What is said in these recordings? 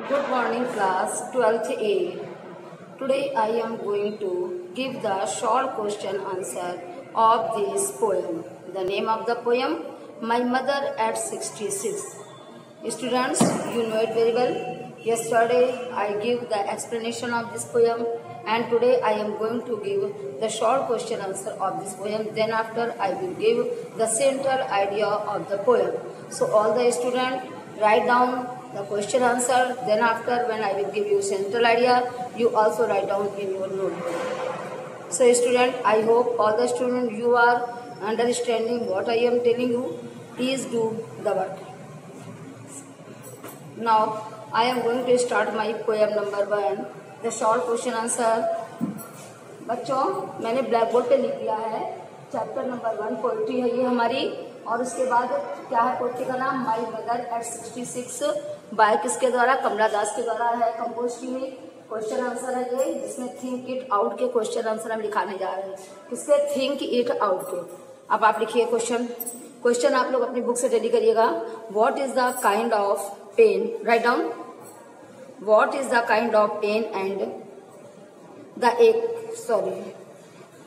Good morning class 12th A. Today I am going to give the short question answer of this poem. The name of the poem, My Mother at 66. Students, you know it very well. Yesterday I give the explanation of this poem and today I am going to give the short question answer of this poem. Then after I will give the central idea of the poem. So all the students write down the question answer. Then after when I will give you central idea, you also write down in your notebook. So student, I hope all the students you are understanding what I am telling you. Please do the work. Now I am going to start my poem number 1, the short question answer. बच्चों, मैंने black board पे लिख लिया है chapter number 1 poetry है ये हमारी, और उसके बाद क्या है पोइट्री का नाम, माई मदर एट 66 बाय किसके द्वारा, कमला दास के द्वारा है कंपोज की हुई। क्वेश्चन आंसर है ये, जिसमें थिंक इट आउट के क्वेश्चन आंसर हम लिखाने जा रहे हैं। किसके, थिंक इट आउट के। अब आप लिखिए क्वेश्चन आप लोग अपनी बुक से रेडी करिएगा। What is the kind of pain, write down, what is the kind of pain and the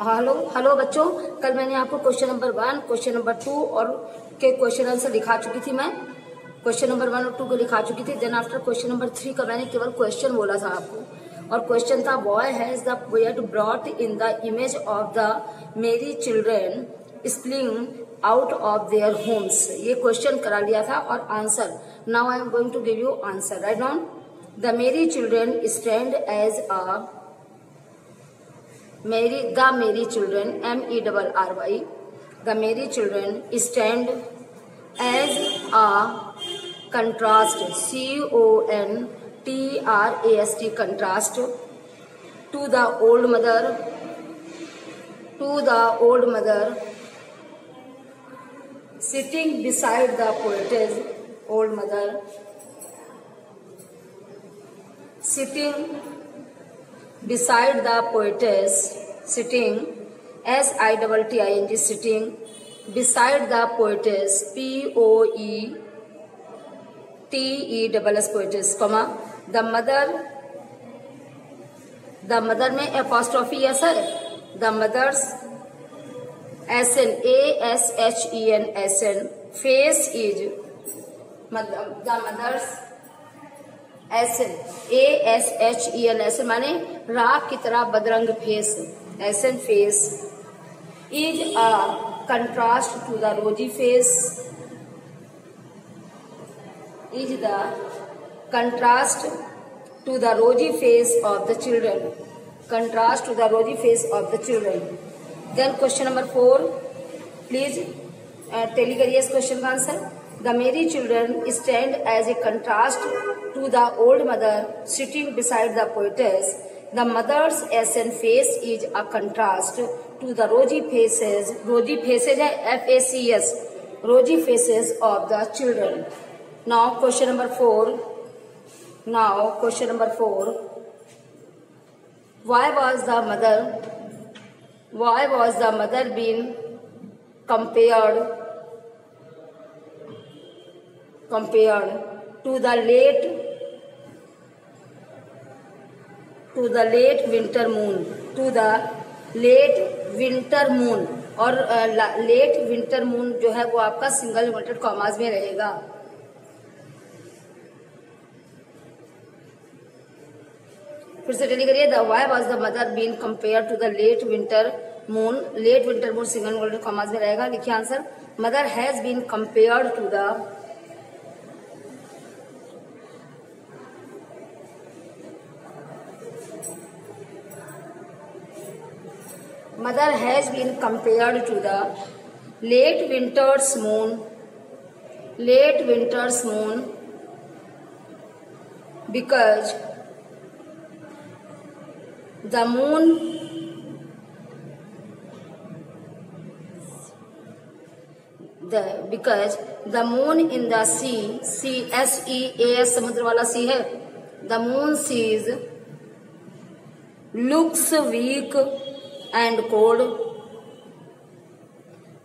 hello बच्चों, कल मैंने आपको क्वेश्चन नंबर 1, क्वेश्चन नंबर 2 और के क्वेश्चन आंसर लिखा चुकी थी। मैं क्वेश्चन नंबर 1 और 2 को लिखा चुकी थी। देन आफ्टर क्वेश्चन नंबर 3 का मैंने केवल क्वेश्चन बोला था आपको, और क्वेश्चन था why has the poet brought in the image of the merry children springing out of their homes. ये क्वेश्चन करा लिया था और answer. Now I am going to give you answer, write down. The merry children stand as a the Mary children, MERRY, the Mary children stand as a contrast, CONTRAST, contrast to the old mother sitting beside the poetess, old mother sitting beside the poetess, sitting SITTING, sitting beside the poetess, POETESS, poetess, comma the mother में apostrophe S है, the mother's ASHEN face is, the mother's ASHEN माने राख की तरह बदरंग face, ashen face is a contrast to the rosy face, is the contrast to the rosy face of the children, contrast to the rosy face of the children. Then question number 4, please tally करिए इस question का answer. The Mary children stand as a contrast to the old mother sitting beside the poetess. The mother's ashen face is a contrast to the rosy faces है FACS, rosy faces of the children. Now question number 4. Why was the mother being compared to the late winter moon, और late winter moon जो है वो आपका single inverted commas में रहेगा। फिर से टेली करिए। The why was the mother been compare to the late winter moon single inverted commas में रहेगा। लिखिए answer. Mother has been compared to the Mother has been compared to the late winter's moon, because the moon in the sea, SEAS समुद्र वाला सी है, the moon sees looks weak and cold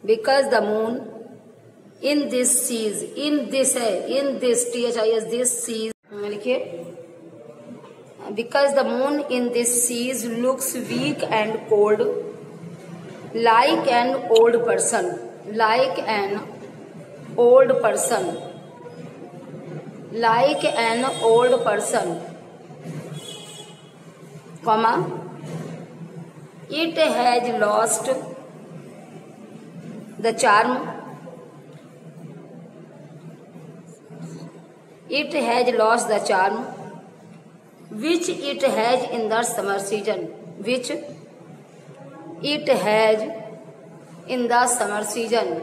because the moon in this seas, in this THIS, this seas, लिखिए because the moon in this scene looks weak and cold, like an old person, like an old person, like an old person, comma, it has lost the charm, it has lost the charm which it has in the summer season, which it has in the summer season,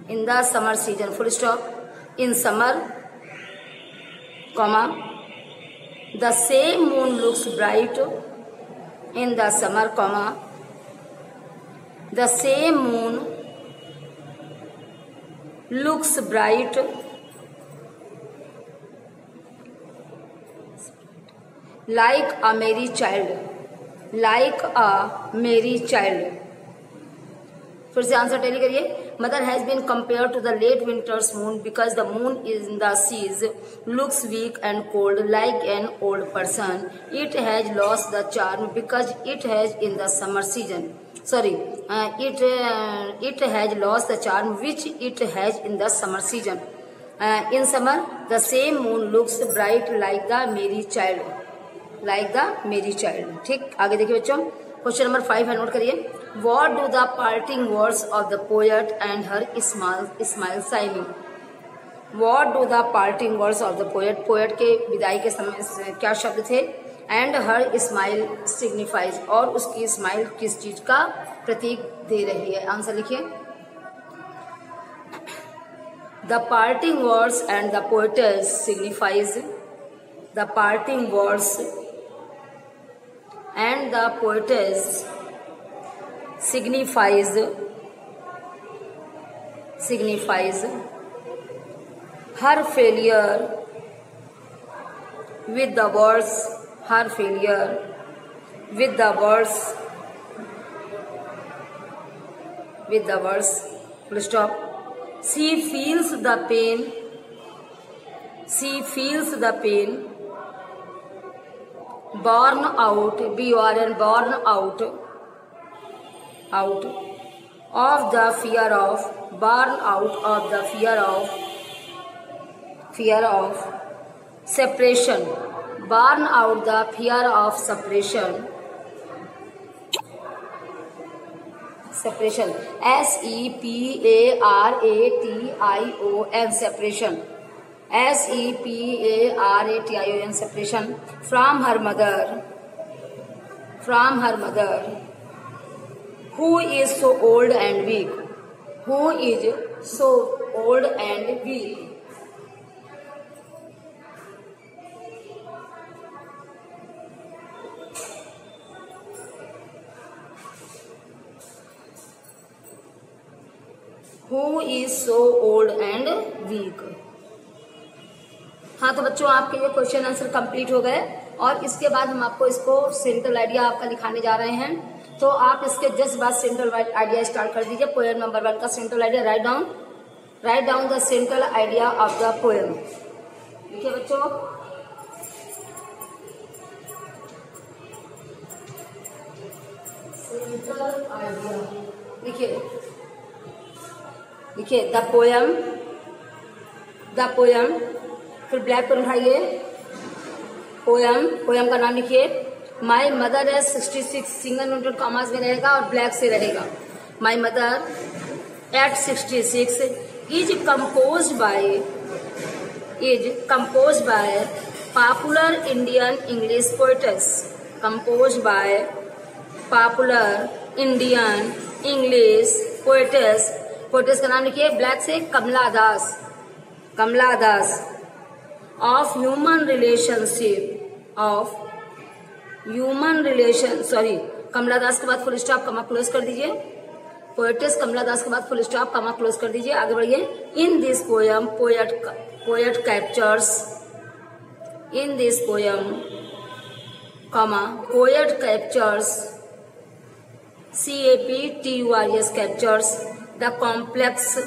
in the summer season, full stop. In summer, comma, the same moon looks bright in the summer, comma, the same moon looks bright like a merry child, like a merry child. फिर से answer tally करिए. Mother has been compare to the late winters moon because the moon is in the seas looks weak and cold like an old person. It has lost the charm because it has in the summer season. Sorry, it has lost the charm which it has in the summer season. In summer, the same moon looks bright like the merry child, like the merry child. ठीक, आगे देखिए बच्चों. Question number 5 है, note करिए. What do the parting words of the poet and her smile signing? What do the parting words of the poet? Poet के विदाई के समय क्या शब्द थे? एंड हर स्माइल सिग्निफाइज, और उसकी स्माइल किस चीज का प्रतीक दे रही है? आंसर लिखिए. The parting words and the poetess signifies, the parting words and the poetess signifies her failure with the words, her failure with the words, full stop. She feels the pain, born out, born out of the fear of, born out of the fear of separation, born out the fear of separation, separation, separation, separation from her mother, who is so old and weak, who is so old and weak. Who is so old and weak. हाँ, तो बच्चों आपके ये question answer complete हो गए, और इसके बाद हम आपको इसको सेंट्रल आइडिया आपका लिखाने जा रहे हैं. तो आप इसके जस्ट बाद सेंट्रल आइडिया स्टार्ट कर दीजिए. पोएम नंबर 1 का central idea write down the central idea of the poem. देखिए बच्चों, सेंट्रल आइडिया लिखिए द पोएम, फिर ब्लैक पेन उठाइए. पोएम का नाम लिखिए. My Mother at 66, single noted commas में रहेगा और ब्लैक से रहेगा. My Mother at 66 is composed by popular Indian English poets, composed by popular Indian English poets. Poets का नाम लिखिए ब्लैक से. Kamala Das of human relation, sorry, कमला दास के बाद फुल स्टॉप, कमा क्लोज कर दीजिए. पोएटेस कमला दास के बाद फुल स्टॉप, कमा क्लोज कर दीजिए. आगे बढ़िए. In this poem poet captures CAPTURS captures the complex,